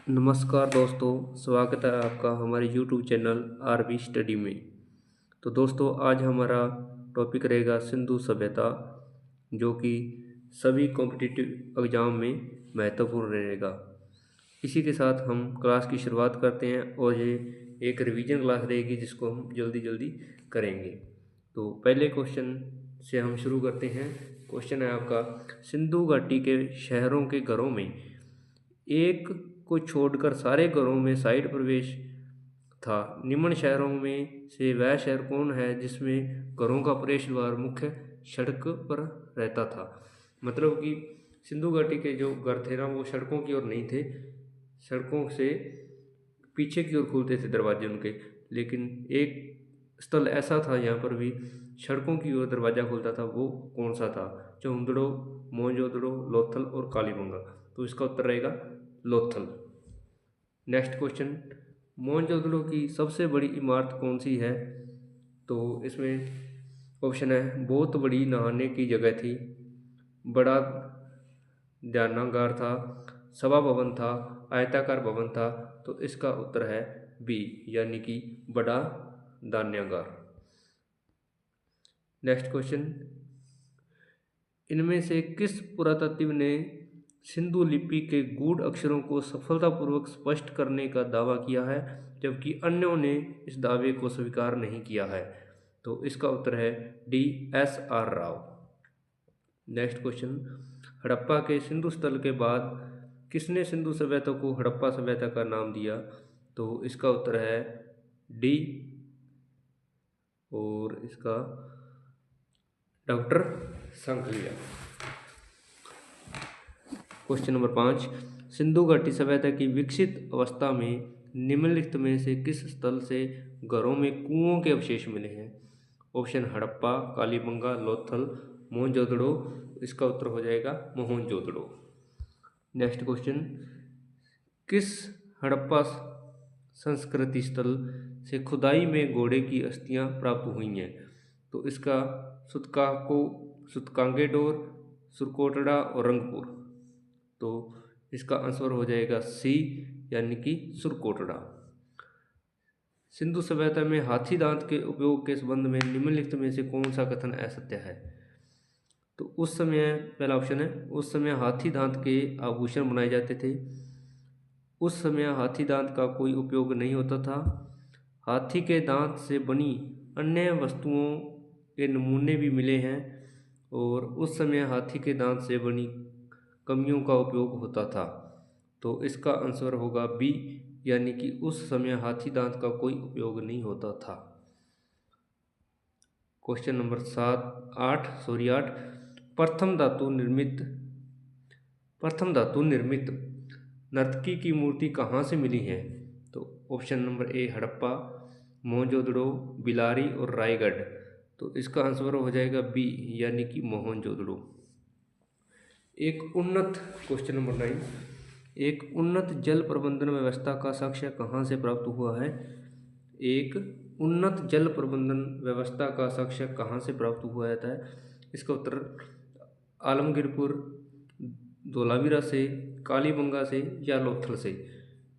नमस्कार दोस्तों, स्वागत है आपका हमारे यूट्यूब चैनल आरबी स्टडी में। तो दोस्तों, आज हमारा टॉपिक रहेगा सिंधु सभ्यता, जो कि सभी कॉम्पिटिटिव एग्जाम में महत्वपूर्ण रहेगा। इसी के साथ हम क्लास की शुरुआत करते हैं और ये एक रिवीजन क्लास रहेगी जिसको हम जल्दी जल्दी करेंगे। तो पहले क्वेश्चन से हम शुरू करते हैं। क्वेश्चन है आपका, सिंधु घाटी के शहरों के घरों में एक को छोड़कर सारे घरों में साइड प्रवेश था। निम्न शहरों में से वह शहर कौन है जिसमें घरों का प्रवेश द्वार मुख्य सड़क पर रहता था। मतलब कि सिंधु घाटी के जो घर थे ना, वो सड़कों की ओर नहीं थे, सड़कों से पीछे की ओर खुलते थे दरवाजे उनके। लेकिन एक स्थल ऐसा था यहाँ पर भी सड़कों की ओर दरवाज़ा खुलता था। वो कौन सा था? चौंदड़ो, मोहनजोदड़ो, लोथल और कालीबंगा। तो इसका उत्तर रहेगा लोथल। नेक्स्ट क्वेश्चन, मोहनजोदड़ो की सबसे बड़ी इमारत कौन सी है? तो इसमें ऑप्शन है, बहुत बड़ी नहाने की जगह थी, बड़ा ध्यानागार था, सभा भवन था, आयताकार भवन था। तो इसका उत्तर है बी, यानी कि बड़ा धान्यागार। नेक्स्ट क्वेश्चन, इनमें से किस पुरातत्व ने सिंधु लिपि के गूढ़ अक्षरों को सफलतापूर्वक स्पष्ट करने का दावा किया है, जबकि अन्यों ने इस दावे को स्वीकार नहीं किया है? तो इसका उत्तर है D, S R Rao. Next question, Harappa के सिंधु स्थल के बाद किसने सिंधु सभ्यता को हड़प्पा सभ्यता का नाम दिया? तो इसका उत्तर है डी, और इसका doctor Sankhalia. Question number 5, Sindhu घाटी सभ्यता की विकसित अवस्था में निम्नलिखित में से किस स्थल से घरों में कुओं के अवशेष मिले हैं? ऑप्शन हड़प्पा, कालीबंगा, लोथल, मोहनजोदड़ो। इसका उत्तर हो जाएगा मोहनजोदड़ो। नेक्स्ट क्वेश्चन, किस हड़प्पा संस्कृति स्थल से खुदाई में घोड़े की अस्थियां प्राप्त हुई हैं? तो इसका सुतकांगेडोर, सुरकोटड़ा और रंगपुर। तो इसका आंसर हो जाएगा सी, यानी कि सुरकोटड़ा। सिंधु सभ्यता में हाथी दांत के उपयोग के संबंध में निम्नलिखित में से कौन सा कथन असत्य है? तो उस समय, पहला ऑप्शन है, उस समय हाथी दांत के आभूषण बनाए जाते थे। उस समय हाथी दांत का कोई उपयोग नहीं होता था। हाथी के दांत से बनी अन्य वस्तुओं के नमूने भी मिले हैं, और उस समय हाथी के दांत से बनी कमियों का उपयोग होता था। तो इसका आंसर होगा बी, यानी कि उस समय हाथी दांत का कोई उपयोग नहीं होता था। क्वेश्चन नंबर 8, प्रथम धातु निर्मित नर्तकी की मूर्ति कहाँ से मिली है? तो ऑप्शन नंबर ए हड़प्पा, मोहनजोदड़ो, बिलारी और रायगढ़। तो इसका आंसर हो जाएगा बी, यानी कि मोहनजोदड़ो। क्वेश्चन नंबर 9, एक उन्नत जल प्रबंधन व्यवस्था का साक्ष्य कहाँ से प्राप्त हुआ है? एक उन्नत जल प्रबंधन व्यवस्था का साक्ष्य कहाँ से प्राप्त हुआ जाता है? इसका उत्तर आलमगीरपुर, धोलावीरा से, कालीबंगा से या लोथल से।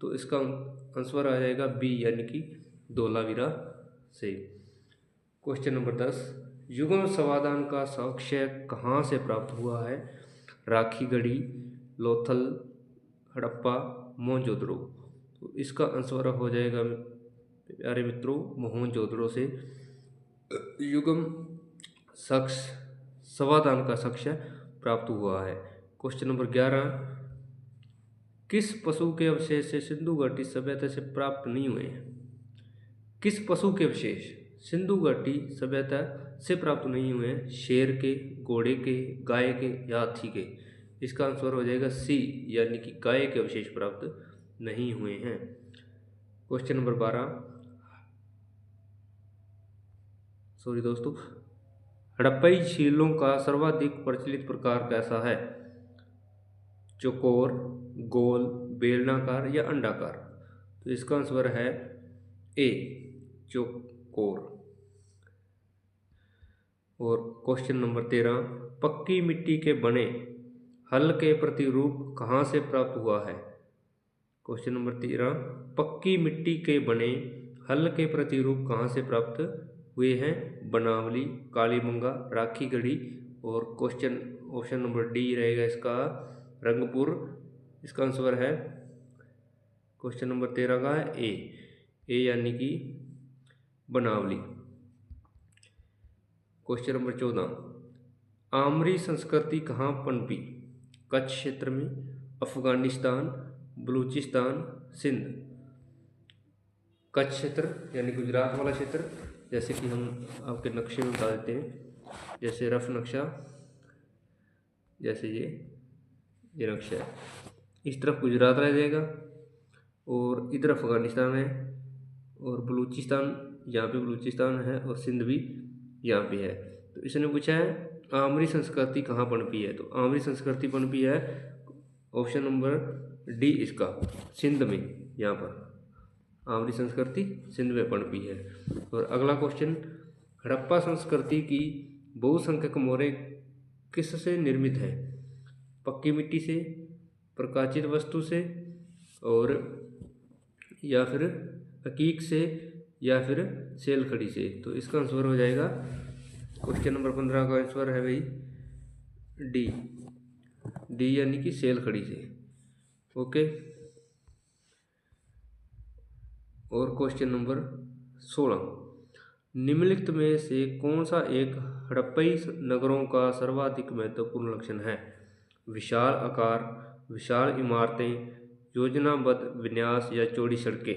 तो इसका आंसर आ जाएगा बी, यानी कि धोलावीरा से। क्वेश्चन नंबर 10, युग्म समाधान का साक्ष्य कहाँ से प्राप्त हुआ है? राखीगढ़ी, लोथल, हड़प्पा, मोहनजोदड़ो। तो इसका आंसर हो जाएगा प्यारे मित्रों मोहनजोदड़ो से युग्म समाधान का साक्ष्य प्राप्त हुआ है। क्वेश्चन नंबर 11, किस पशु के अवशेष से सिंधु घाटी सभ्यता से प्राप्त नहीं हुए हैं? किस पशु के अवशेष सिंधु घाटी सभ्यता से प्राप्त नहीं हुए हैं? शेर के, घोड़े के, गाय के या हाथी के? इसका आंसर हो जाएगा सी, यानी कि गाय के अवशेष प्राप्त नहीं हुए हैं। क्वेश्चन नंबर 12, हड़प्पई शीलों का सर्वाधिक प्रचलित प्रकार कैसा है? चौकोर, गोल, बेलनाकार या अंडाकार? तो इसका आंसर है ए, चौकोर। और क्वेश्चन नंबर 13, पक्की मिट्टी के बने हल के प्रतिरूप कहाँ से प्राप्त हुआ है? क्वेश्चन नंबर 13, पक्की मिट्टी के बने हल के प्रतिरूप कहाँ से प्राप्त हुए हैं? बनावली, कालीबंगा, राखी गढ़ी। और क्वेश्चन ऑप्शन नंबर डी रहेगा इसका रंगपुर। इसका आंसर है क्वेश्चन नंबर 13 का है ए यानी कि बनावली। क्वेश्चन नंबर 14, आमरी संस्कृति कहाँ पनपी? कच्छ क्षेत्र में, अफगानिस्तान, बलूचिस्तान, सिंध। कच्छ क्षेत्र यानी गुजरात वाला क्षेत्र, जैसे कि हम आपके नक्शे में बता देते हैं, जैसे रफ नक्शा, जैसे ये नक्शा है, इस तरफ गुजरात रह जाएगा और इधर अफगानिस्तान है और बलूचिस्तान, यहाँ पे बलूचिस्तान है और सिंध भी यहाँ पे है। तो इसने पूछा है आमरी संस्कृति कहाँ पनपी है? तो आमरी संस्कृति पनपी है ऑप्शन नंबर डी इसका सिंध में। यहाँ पर आमरी संस्कृति सिंध में पनपी है। और अगला क्वेश्चन, हड़प्पा संस्कृति की बहुसंख्यक मोहरें किससे निर्मित है? पक्की मिट्टी से, प्रकाशित वस्तु से, और या फिर हकीक से, या फिर सेल खड़ी से। तो इसका आंसर हो जाएगा क्वेश्चन नंबर 15 का आंसर है भाई डी यानी कि सेल खड़ी से। ओके। और क्वेश्चन नंबर 16, निम्नलिखित में से कौन सा एक हड़प्पई नगरों का सर्वाधिक महत्वपूर्ण लक्षण है? विशाल आकार, विशाल इमारतें, योजनाबद्ध विन्यास या चौड़ी सड़कें।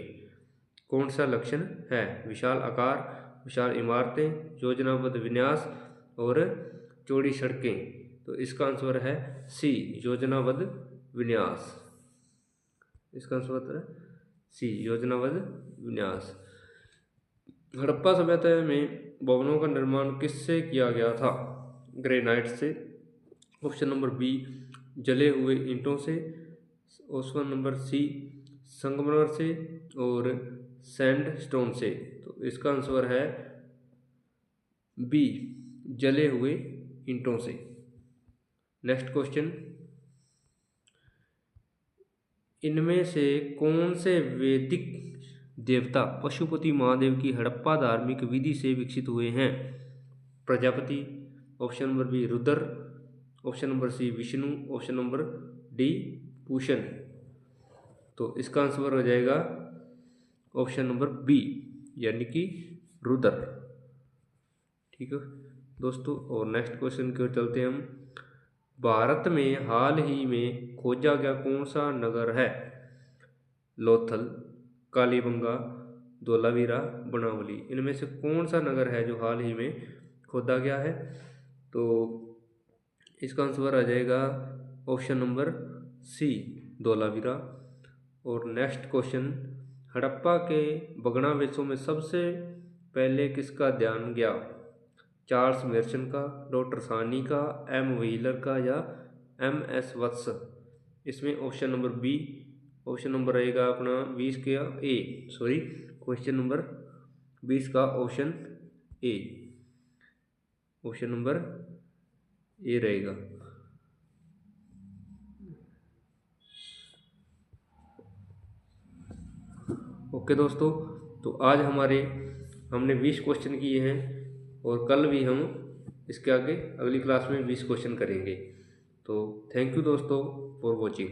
कौन सा लक्षण है? विशाल आकार, विशाल इमारतें, योजनाबद्ध विन्यास और चौड़ी सड़कें। तो इसका आंसर है सी, योजनाबद्ध विन्यास। इसका आंसर है सी, योजनाबद्ध विन्यास। हड़प्पा सभ्यता में भवनों का निर्माण किससे किया गया था? ग्रेनाइट से। ऑप्शन नंबर बी, जले हुए ईंटों से। ऑप्शन नंबर सी, संगमरमर से और सैंडस्टोन से। तो इसका आंसर है बी, जले हुए ईंटों से। नेक्स्ट क्वेश्चन, इनमें से कौन से वैदिक देवता पशुपति महादेव की हड़प्पा धार्मिक विधि से विकसित हुए हैं? Prajapati, option number B Rudra, option number C Vishnu, option number D Pushan. तो इसका आंसर हो जाएगा ऑप्शन नंबर बी यानी कि रुद्र। ठीक है दोस्तों, और नेक्स्ट क्वेश्चन की ओर चलते हैं हम। भारत में हाल ही में खोजा गया कौन सा नगर है? लोथल, कालीबंगा, धोलावीरा, बनावली। इनमें से कौन सा नगर है जो हाल ही में खोदा गया है? तो इसका आंसर आ जाएगा ऑप्शन नंबर सी, धोलावीरा। और नेक्स्ट क्वेश्चन, हड़प्पा के भग्नावशेषों में सबसे पहले किसका ध्यान गया? चार्ल्स मेर्सन का, डॉक्टर सानी का, एम व्हीलर का या एम एस वत्स। इसमें option number B, option number रहेगा अपना 20 का क्वेश्चन नंबर 20 का option A, option number A रहेगा। ओके दोस्तों, तो आज हमने 20 क्वेश्चन किए हैं और कल भी हम इसके आगे अगली क्लास में 20 क्वेश्चन करेंगे। तो थैंक यू दोस्तों फॉर वॉचिंग।